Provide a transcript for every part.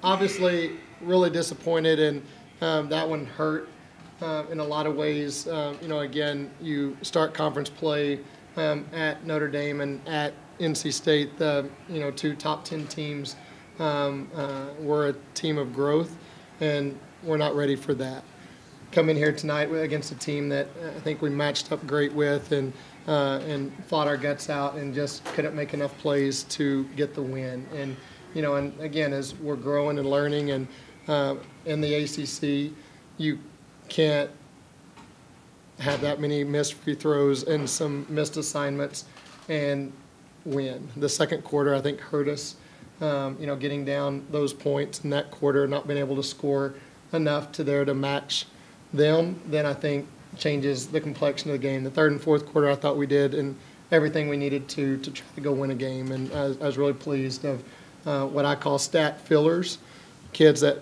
Obviously, really disappointed, and that one hurt in a lot of ways. Again, you start conference play at Notre Dame and at NC State, the two top 10 teams. We're a team of growth, and we're not ready for that. Come in here tonight against a team that I think we matched up great with, and fought our guts out and just couldn't make enough plays to get the win. And and again, as we're growing and learning, and in the ACC, you can't have that many missed free throws and some missed assignments and win. The second quarter, I think, hurt us. Getting down those points in that quarter, not being able to score enough to match them, then I think changes the complexion of the game. The third and fourth quarter, I thought we did and everything we needed to try to go win a game, and I was really pleased of what I call stat fillers, kids that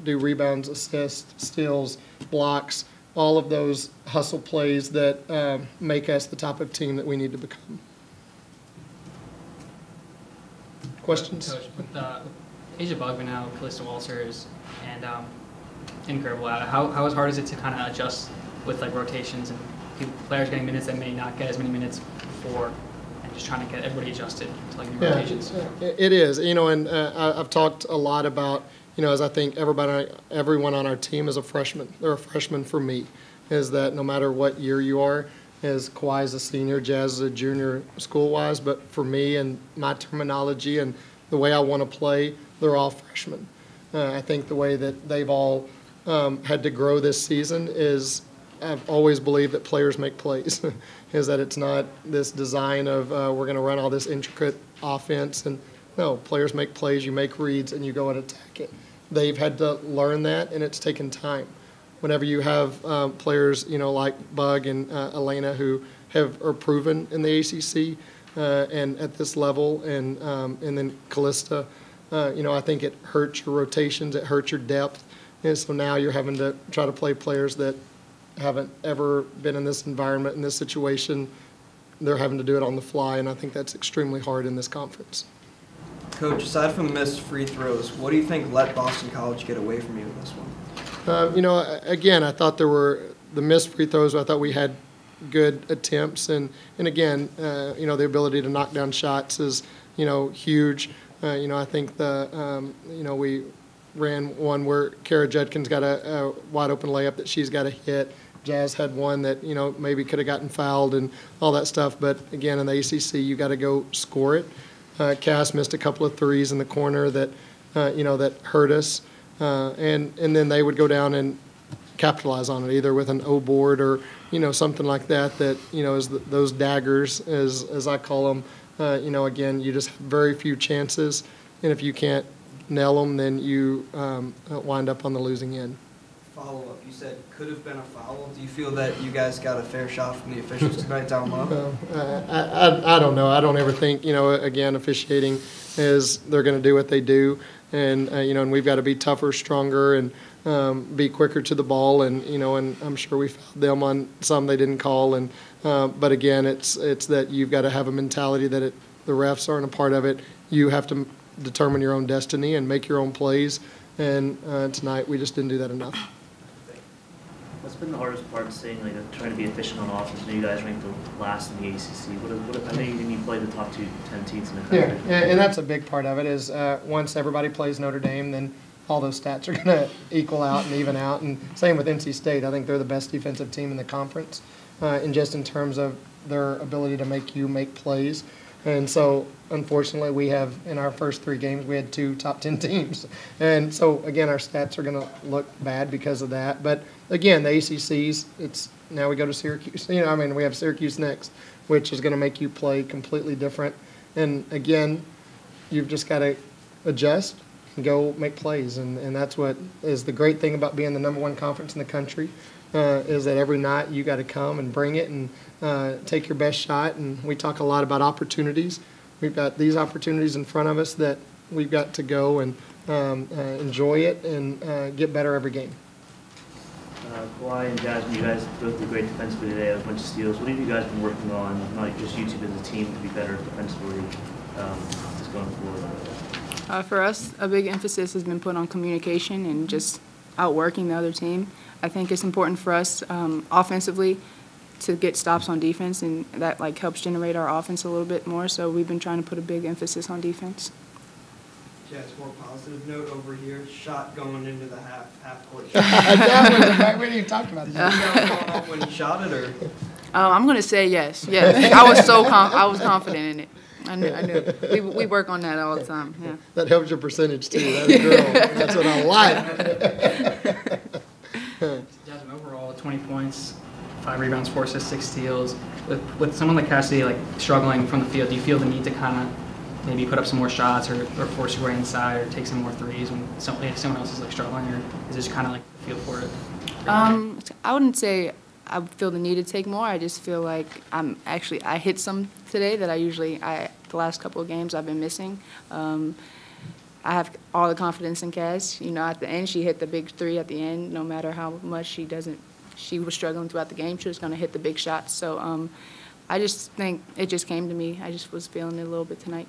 do rebounds, assists, steals, blocks, all of those hustle plays that make us the type of team that we need to become. Questions? Coach, with Asia Bugman now, Callista Walters, and incredible. How hard is it to kind of adjust with rotations and players getting minutes that may not get as many minutes before, and just trying to get everybody adjusted to new rotations? It is. And I've talked a lot about, as I think everyone on our team is a freshman. They're a freshman for me. Is that no matter what year you are, as Kawhi is a senior, Jazz is a junior school-wise, but for me and my terminology and the way I want to play, they're all freshmen. I think the way that they've all had to grow this season is I've always believed that players make plays, is that it's not this design of we're going to run all this intricate offense. And no, players make plays, you make reads, and you go and attack it. They've had to learn that, and it's taken time. Whenever you have players, like Bug and Elena, who are proven in the ACC and at this level, and then Callista, I think it hurts your rotations, it hurts your depth, and so now you're having to try to play players that haven't ever been in this environment, in this situation. They're having to do it on the fly, and I think that's extremely hard in this conference. Coach, aside from missed free throws, what do you think let Boston College get away from you in this one? Again, I thought there were the missed free throws. I thought we had good attempts, and again, the ability to knock down shots is, huge. I think we ran one where Kara Judkins got a wide open layup that she's got to hit. Jazz had one that maybe could have gotten fouled and all that stuff. But again, in the ACC, you got to go score it. Cass missed a couple of threes in the corner that that hurt us. And then they would go down and capitalize on it, either with an O board or something like that. That is those daggers, as I call them. Again, you just have very few chances, and if you can't nail them, then you wind up on the losing end. Follow-up, you said could have been a foul. Do you feel that you guys got a fair shot from the officials tonight down low? I don't know. I don't ever think, again, officiating is they're going to do what they do. And, and we've got to be tougher, stronger, and be quicker to the ball. And, and I'm sure we fouled them on some they didn't call. And but, again, it's that you've got to have a mentality that the refs aren't a part of it. You have to determine your own destiny and make your own plays. And tonight we just didn't do that enough. What's been the hardest part of staying, trying to be efficient on offense? I know you guys ranked the last in the ACC. I know you play the top 10 teams in the country. Yeah, and that's a big part of it is once everybody plays Notre Dame, then all those stats are going to equal out and even out. And same with NC State. I think they're the best defensive team in the conference, and just in terms of their ability to make you make plays. And so, unfortunately, we have, in our first 3 games, we had 2 top 10 teams. And so, again, our stats are going to look bad because of that. But, again, the ACCs, now we go to Syracuse. We have Syracuse next, which is going to make you play completely different. And, again, you've just got to adjust and go make plays. And that's what is the great thing about being the #1 conference in the country. Is that every night you got to come and bring it and take your best shot. And we talk a lot about opportunities. We've got these opportunities in front of us that we've got to go and enjoy it and get better every game. Kawhi and Jasmine, you guys both did great defensively today. A bunch of steals. What have you guys been working on, not just you two as a team, to be better defensively just going forward? For us, a big emphasis has been put on communication and just outworking the other team. I think it's important for us offensively to get stops on defense, and that helps generate our offense a little bit more. So we've been trying to put a big emphasis on defense. Jets, more positive note over here. Shot going into the half court. Yeah, we didn't even talk about Did you that. know going on when you shot it, or? I'm going to say yes. Yes, I was I was confident in it. I knew. We work on that all the time. Yeah. That helps your percentage too. That girl. That's what I like. Jasmine, overall, 20 points, 5 rebounds, 4 assists, 6 steals. With someone like Cassidy struggling from the field, do you feel the need to kind of maybe put up some more shots or force your way inside or take some more threes when someone else is struggling, or is this kind of the feel for it? I wouldn't say I feel the need to take more. I just feel like I hit some today that the last couple of games I've been missing. I have all the confidence in Cass. At the end, she hit the big 3 at the end. No matter how much she was struggling throughout the game, she was going to hit the big shots. So I just think it just came to me. I just was feeling it a little bit tonight.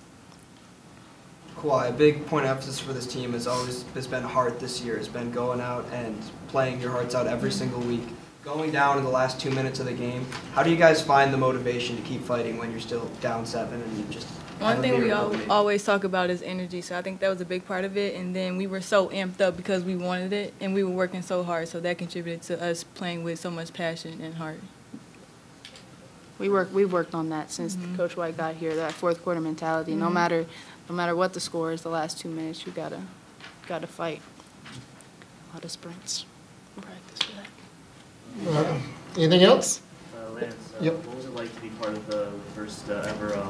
Kawhi, a big point of emphasis for this team has been heart this year. Has been going out and playing your hearts out every single week. Going down in the last 2 minutes of the game, how do you guys find the motivation to keep fighting when you're still down 7 and you just? One thing we always talk about is energy, so I think that was a big part of it. And then we were so amped up because we wanted it, and we were working so hard, so that contributed to us playing with so much passion and heart. We've worked on that since Coach White got here. That fourth quarter mentality. No matter what the score is, the last 2 minutes you gotta fight. A lot of sprints. Practice for that. Anything else? Lance, Yep. what was it like to be part of the first ever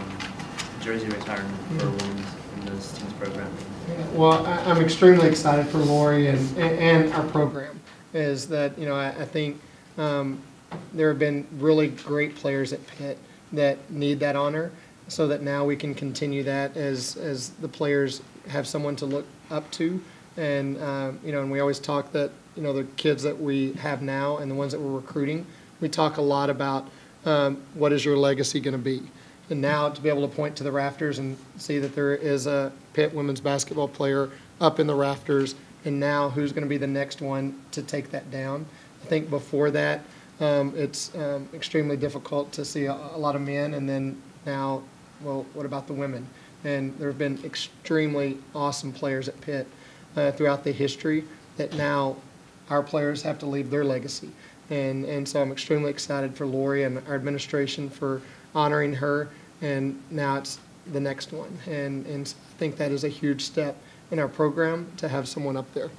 jersey retirement for women in this team's program? Well, I'm extremely excited for Lori and our program. Is that I think there have been really great players at Pitt that need that honor, so that now we can continue that as the players have someone to look up to, and and we always talk that the kids that we have now and the ones that we're recruiting, we talk a lot about what is your legacy going to be. And now to be able to point to the rafters and see that there is a Pitt women's basketball player up in the rafters, and now who's going to be the next one to take that down. I think before that, it's extremely difficult to see a lot of men, and then now, well, what about the women? And there have been extremely awesome players at Pitt throughout the history that now our players have to leave their legacy. And so I'm extremely excited for Lori and our administration for honoring her, and now it's the next one. And I think that is a huge step in our program to have someone up there.